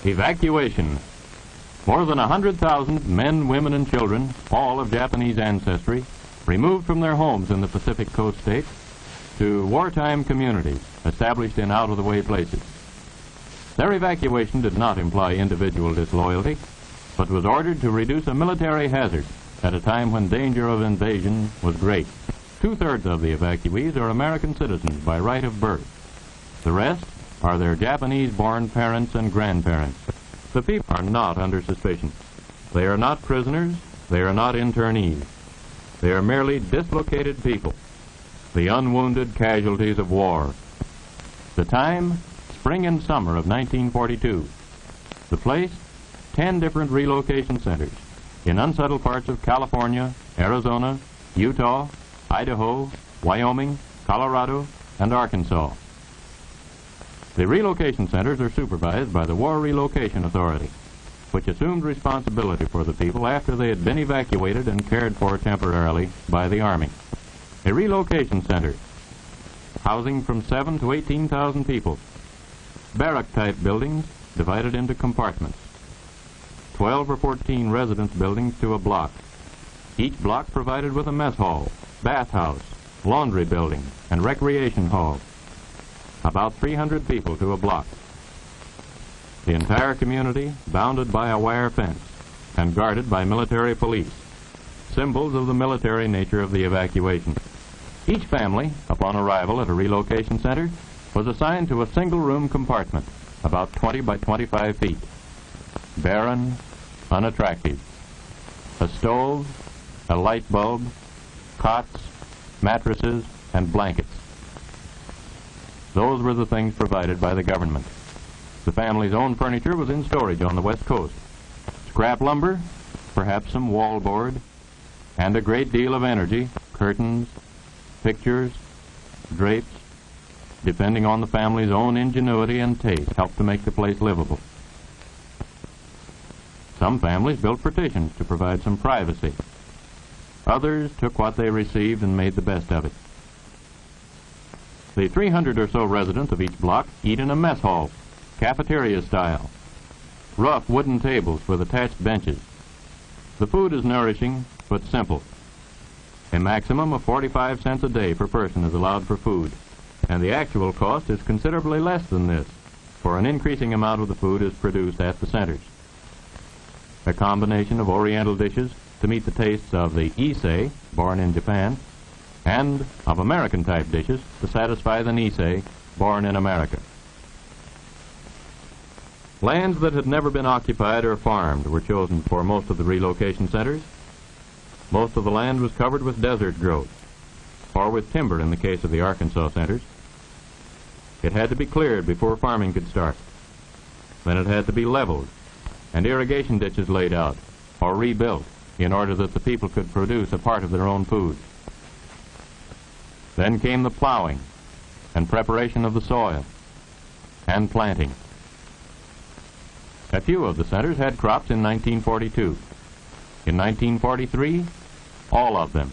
Evacuation. More than 100,000 men, women, and children, all of Japanese ancestry, removed from their homes in the Pacific Coast states to wartime communities established in out-of-the-way places. Their evacuation did not imply individual disloyalty, but was ordered to reduce a military hazard at a time when danger of invasion was great. Two-thirds of the evacuees are American citizens by right of birth. The rest are their Japanese-born parents and grandparents. The people are not under suspicion. They are not prisoners. They are not internees. They are merely dislocated people, the unwounded casualties of war. The time, spring and summer of 1942. The place, 10 different relocation centers in unsettled parts of California, Arizona, Utah, Idaho, Wyoming, Colorado, and Arkansas. The relocation centers are supervised by the War Relocation Authority, which assumed responsibility for the people after they had been evacuated and cared for temporarily by the Army. A relocation center, housing from 7,000 to 18,000 people. Barrack-type buildings divided into compartments. 12 or 14 residence buildings to a block. Each block provided with a mess hall, bathhouse, laundry building, and recreation hall. About 300 people to a block. The entire community bounded by a wire fence and guarded by military police, symbols of the military nature of the evacuation. Each family, upon arrival at a relocation center, was assigned to a single-room compartment, about 20 by 25 feet. Barren, unattractive. A stove, a light bulb, cots, mattresses, and blankets. Those were the things provided by the government. The family's own furniture was in storage on the West Coast. Scrap lumber, perhaps some wallboard, and a great deal of energy, curtains, pictures, drapes, depending on the family's own ingenuity and taste, helped to make the place livable. Some families built partitions to provide some privacy. Others took what they received and made the best of it. The 300 or so residents of each block eat in a mess hall, cafeteria style. Rough wooden tables with attached benches. The food is nourishing, but simple. A maximum of 45 cents a day per person is allowed for food, and the actual cost is considerably less than this, for an increasing amount of the food is produced at the centers. A combination of Oriental dishes to meet the tastes of the Issei, born in Japan, and of American-type dishes to satisfy the Nisei, born in America. Lands that had never been occupied or farmed were chosen for most of the relocation centers. Most of the land was covered with desert growth, or with timber in the case of the Arkansas centers. It had to be cleared before farming could start. Then it had to be leveled, and irrigation ditches laid out, or rebuilt, in order that the people could produce a part of their own food. Then came the plowing and preparation of the soil and planting. A few of the centers had crops in 1942. In 1943, all of them.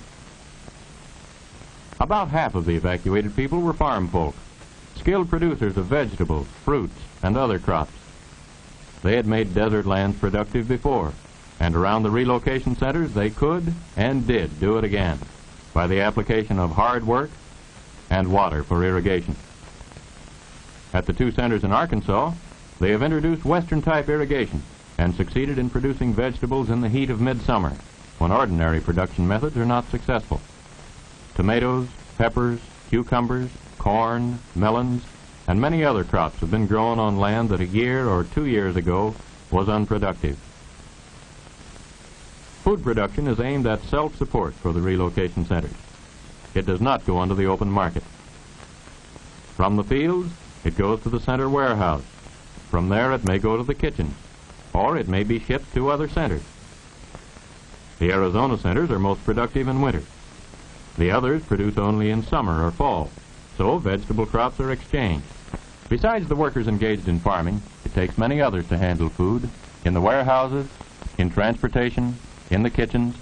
About half of the evacuated people were farm folk, skilled producers of vegetables, fruits, and other crops. They had made desert lands productive before, and around the relocation centers they could and did do it again by the application of hard work and water for irrigation. At the two centers in Arkansas, they have introduced Western-type irrigation and succeeded in producing vegetables in the heat of midsummer, when ordinary production methods are not successful. Tomatoes, peppers, cucumbers, corn, melons, and many other crops have been grown on land that a year or 2 years ago was unproductive. Food production is aimed at self-support for the relocation centers. It does not go onto the open market. From the fields, it goes to the center warehouse. From there, it may go to the kitchen, or it may be shipped to other centers. The Arizona centers are most productive in winter. The others produce only in summer or fall, so vegetable crops are exchanged. Besides the workers engaged in farming, it takes many others to handle food, in the warehouses, in transportation, in the kitchens.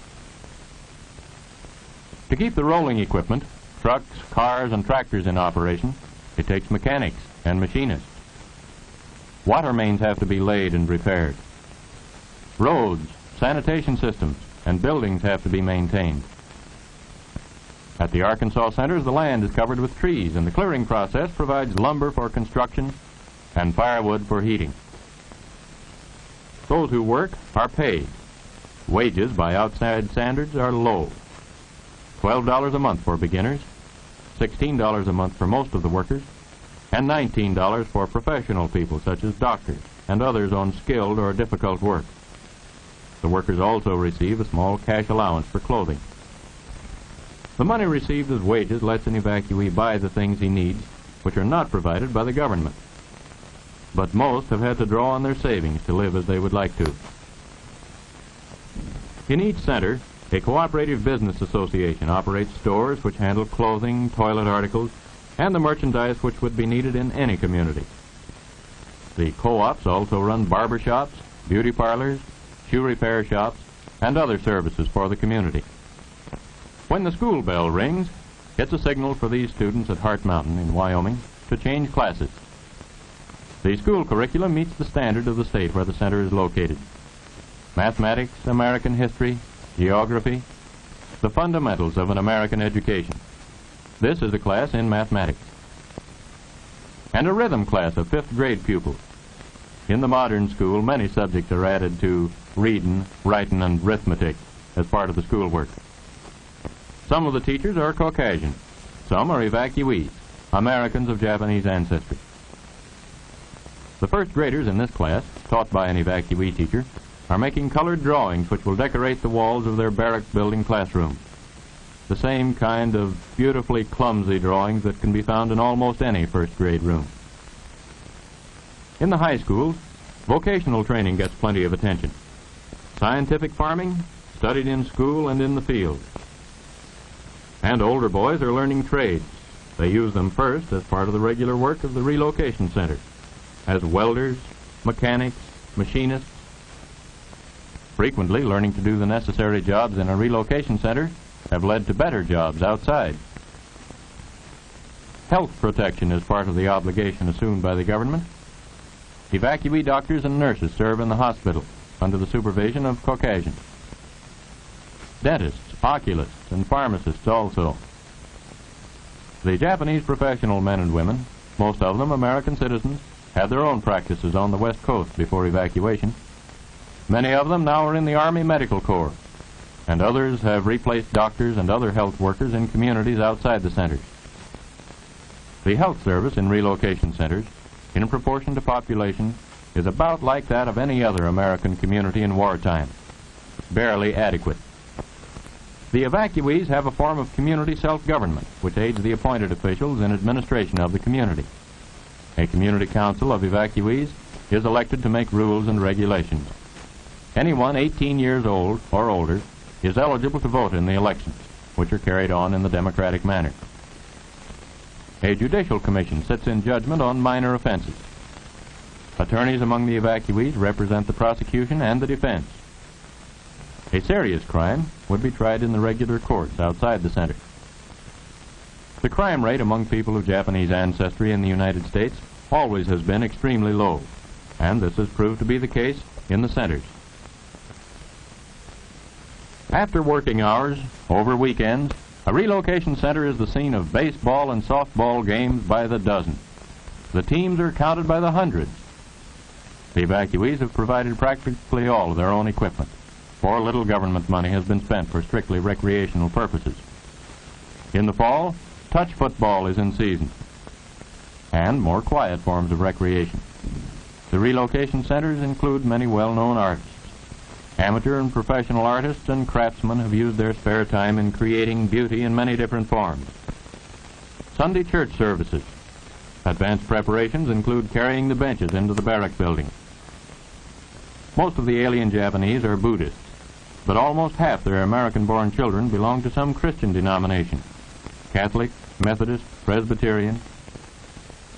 To keep the rolling equipment, trucks, cars, and tractors in operation, it takes mechanics and machinists. Water mains have to be laid and repaired. Roads, sanitation systems, and buildings have to be maintained. At the Arkansas centers, the land is covered with trees, and the clearing process provides lumber for construction and firewood for heating. Those who work are paid. Wages by outside standards are low. $12 a month for beginners, $16 a month for most of the workers, and $19 for professional people such as doctors and others on skilled or difficult work. The workers also receive a small cash allowance for clothing. The money received as wages lets an evacuee buy the things he needs, which are not provided by the government. But most have had to draw on their savings to live as they would like to. In each center, a cooperative business association operates stores which handle clothing, toilet articles, and the merchandise which would be needed in any community. The co-ops also run barber shops, beauty parlors, shoe repair shops, and other services for the community. When the school bell rings, it's a signal for these students at Hart Mountain in Wyoming to change classes. The school curriculum meets the standard of the state where the center is located. Mathematics, American history, geography, the fundamentals of an American education. This is a class in mathematics. And a rhythm class of 5th grade pupils. In the modern school, many subjects are added to reading, writing, and arithmetic as part of the schoolwork. Some of the teachers are Caucasian. Some are evacuees, Americans of Japanese ancestry. The first graders in this class, taught by an evacuee teacher, are making colored drawings which will decorate the walls of their barrack building classroom. The same kind of beautifully clumsy drawings that can be found in almost any first grade room. In the high schools, vocational training gets plenty of attention. Scientific farming, studied in school and in the field. And older boys are learning trades. They use them first as part of the regular work of the relocation center, as welders, mechanics, machinists. Frequently, learning to do the necessary jobs in a relocation center have led to better jobs outside. Health protection is part of the obligation assumed by the government. Evacuee doctors and nurses serve in the hospital under the supervision of Caucasians. Dentists, oculists, and pharmacists also. The Japanese professional men and women, most of them American citizens, had their own practices on the West Coast before evacuation. Many of them now are in the Army Medical Corps, and others have replaced doctors and other health workers in communities outside the centers. The health service in relocation centers, in proportion to population, is about like that of any other American community in wartime, barely adequate. The evacuees have a form of community self-government which aids the appointed officials in administration of the community. A community council of evacuees is elected to make rules and regulations. Anyone 18 years old or older is eligible to vote in the elections, which are carried on in the democratic manner. A judicial commission sits in judgment on minor offenses. Attorneys among the evacuees represent the prosecution and the defense. A serious crime would be tried in the regular courts outside the center. The crime rate among people of Japanese ancestry in the United States always has been extremely low, and this has proved to be the case in the centers. After working hours, over weekends, a relocation center is the scene of baseball and softball games by the dozen. The teams are counted by the hundreds. The evacuees have provided practically all of their own equipment, for little government money has been spent for strictly recreational purposes. In the fall, touch football is in season, and more quiet forms of recreation. The relocation centers include many well-known artists. Amateur and professional artists and craftsmen have used their spare time in creating beauty in many different forms. Sunday church services. Advanced preparations include carrying the benches into the barrack building. Most of the alien Japanese are Buddhists, but almost half their American-born children belong to some Christian denomination: Catholic, Methodist, Presbyterian.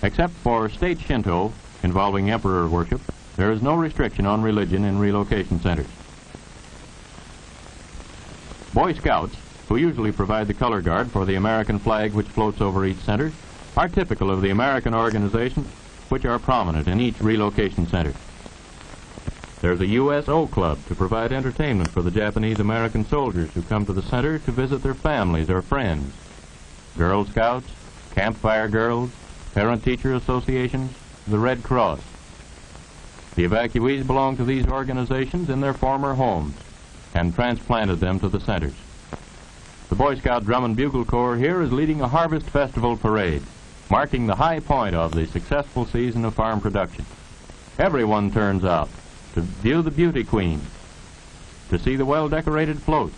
Except for state Shinto, involving emperor worship, there is no restriction on religion in relocation centers. Boy Scouts, who usually provide the color guard for the American flag which floats over each center, are typical of the American organizations which are prominent in each relocation center. There's a USO Club to provide entertainment for the Japanese American soldiers who come to the center to visit their families or friends. Girl Scouts, Campfire Girls, Parent-Teacher Associations, the Red Cross. The evacuees belong to these organizations in their former homes and transplanted them to the centers. The Boy Scout Drum and Bugle Corps here is leading a harvest festival parade, marking the high point of the successful season of farm production. Everyone turns out to view the beauty queen, to see the well-decorated floats,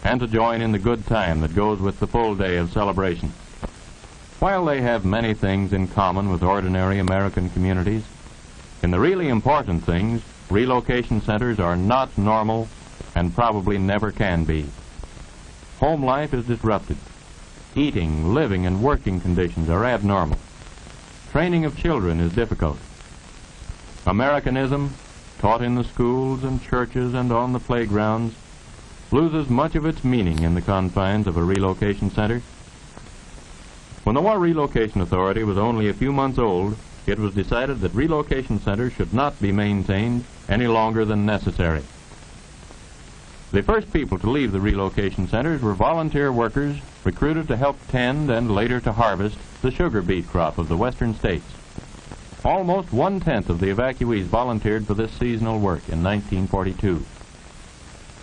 and to join in the good time that goes with the full day of celebration. While they have many things in common with ordinary American communities, in the really important things, relocation centers are not normal and probably never can be. Home life is disrupted. Eating, living, and working conditions are abnormal. Training of children is difficult. Americanism, taught in the schools and churches and on the playgrounds, loses much of its meaning in the confines of a relocation center. When the War Relocation Authority was only a few months old, it was decided that relocation centers should not be maintained any longer than necessary. The first people to leave the relocation centers were volunteer workers recruited to help tend and later to harvest the sugar beet crop of the western states. Almost 1/10 of the evacuees volunteered for this seasonal work in 1942.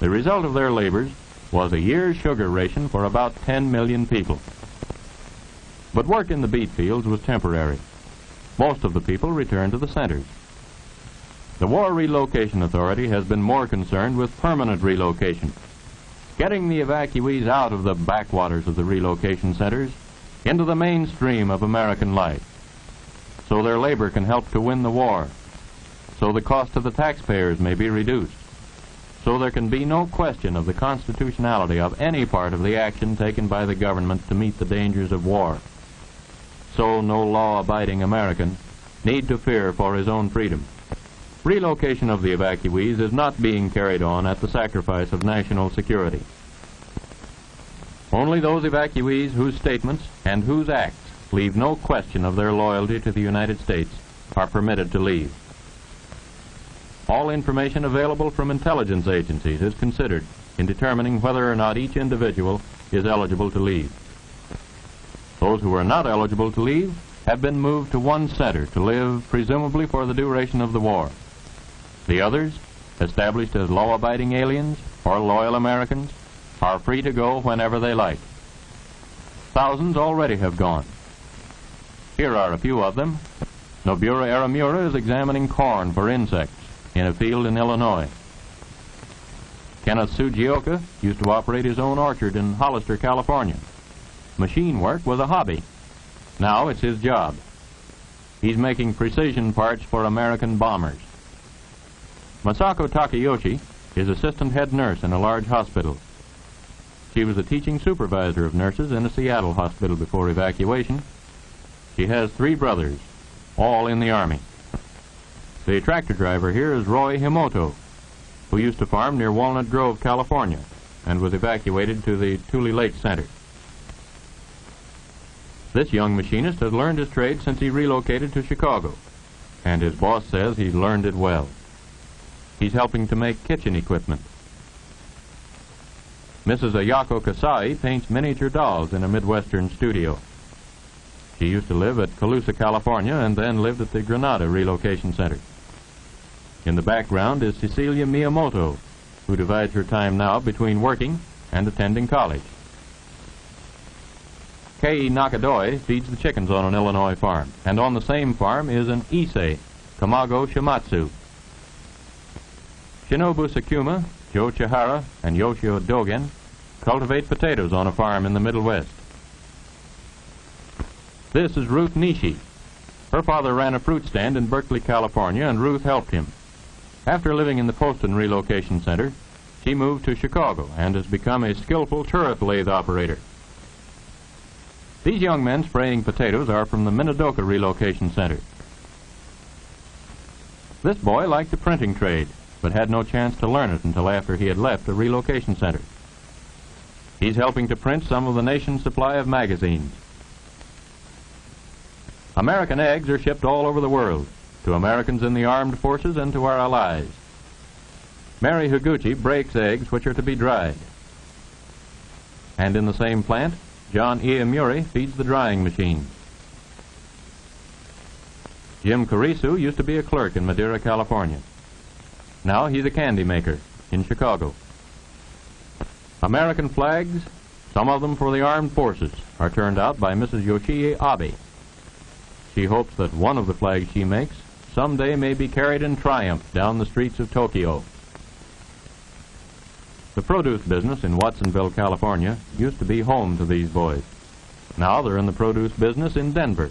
The result of their labors was a year's sugar ration for about 10 million people. But work in the beet fields was temporary. Most of the people returned to the centers. The War Relocation Authority has been more concerned with permanent relocation, getting the evacuees out of the backwaters of the relocation centers into the mainstream of American life, so their labor can help to win the war, so the cost to the taxpayers may be reduced, so there can be no question of the constitutionality of any part of the action taken by the government to meet the dangers of war, so no law-abiding American need to fear for his own freedom. Relocation of the evacuees is not being carried on at the sacrifice of national security. Only those evacuees whose statements and whose acts leave no question of their loyalty to the United States are permitted to leave. All information available from intelligence agencies is considered in determining whether or not each individual is eligible to leave. Those who are not eligible to leave have been moved to one center to live, presumably for the duration of the war. The others, established as law-abiding aliens or loyal Americans, are free to go whenever they like. Thousands already have gone. Here are a few of them. Nobura Aramura is examining corn for insects in a field in Illinois. Kenneth Sugioka used to operate his own orchard in Hollister, California. Machine work was a hobby. Now it's his job. He's making precision parts for American bombers. Masako Takayoshi is assistant head nurse in a large hospital. She was a teaching supervisor of nurses in a Seattle hospital before evacuation. She has 3 brothers, all in the Army. The tractor driver here is Roy Himoto, who used to farm near Walnut Grove, California, and was evacuated to the Tule Lake Center. This young machinist has learned his trade since he relocated to Chicago, and his boss says he's learned it well. He's helping to make kitchen equipment. Mrs. Ayako Kasai paints miniature dolls in a Midwestern studio. She used to live at Colusa, California, and then lived at the Granada Relocation Center. In the background is Cecilia Miyamoto, who divides her time now between working and attending college. Kei Nakadoi feeds the chickens on an Illinois farm, and on the same farm is an Issei, Kamago Shimatsu. Shinobu Sakuma, Joe Chihara, and Yoshio Dogen cultivate potatoes on a farm in the Middle West. This is Ruth Nishi. Her father ran a fruit stand in Berkeley, California, and Ruth helped him. After living in the Poston Relocation Center, she moved to Chicago and has become a skillful turret lathe operator. These young men spraying potatoes are from the Minidoka Relocation Center. This boy liked the printing trade, but had no chance to learn it until after he had left the relocation center. He's helping to print some of the nation's supply of magazines. American eggs are shipped all over the world, to Americans in the armed forces and to our allies. Mary Higuchi breaks eggs which are to be dried. And in the same plant, John Iamuri feeds the drying machine. Jim Carisu used to be a clerk in Madera, California. Now he's a candy maker in Chicago. American flags, some of them for the armed forces, are turned out by Mrs. Yoshie Abe. She hopes that one of the flags she makes someday may be carried in triumph down the streets of Tokyo. The produce business in Watsonville, California, used to be home to these boys. Now they're in the produce business in Denver.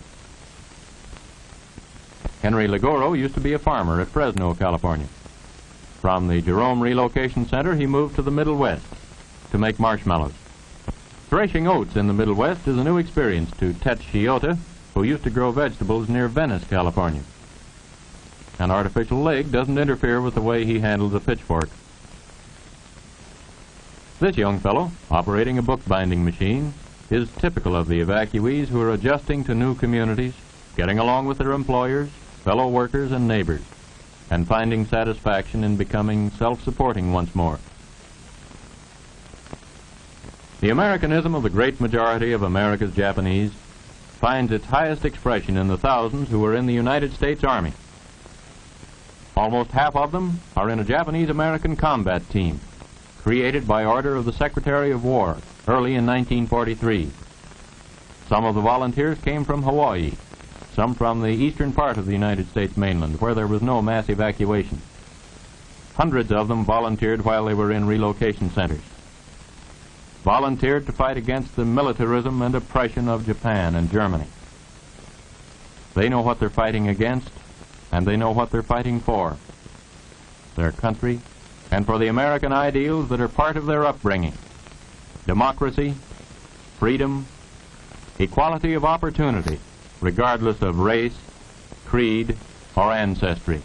Henry Ligoro used to be a farmer at Fresno, California. From the Jerome Relocation Center, he moved to the Middle West to make marshmallows. Threshing oats in the Middle West is a new experience to Tet Shiota, who used to grow vegetables near Venice, California. An artificial leg doesn't interfere with the way he handles a pitchfork. This young fellow, operating a bookbinding machine, is typical of the evacuees who are adjusting to new communities, getting along with their employers, fellow workers, and neighbors, and finding satisfaction in becoming self-supporting once more. The Americanism of the great majority of America's Japanese finds its highest expression in the thousands who are in the United States Army. Almost half of them are in a Japanese-American combat team, created by order of the Secretary of War early in 1943. Some of the volunteers came from Hawaii, some from the eastern part of the United States mainland, where there was no mass evacuation. Hundreds of them volunteered while they were in relocation centers. Volunteered to fight against the militarism and oppression of Japan and Germany. They know what they're fighting against, and they know what they're fighting for. Their country, and for the American ideals that are part of their upbringing. Democracy, freedom, equality of opportunity, regardless of race, creed, or ancestry.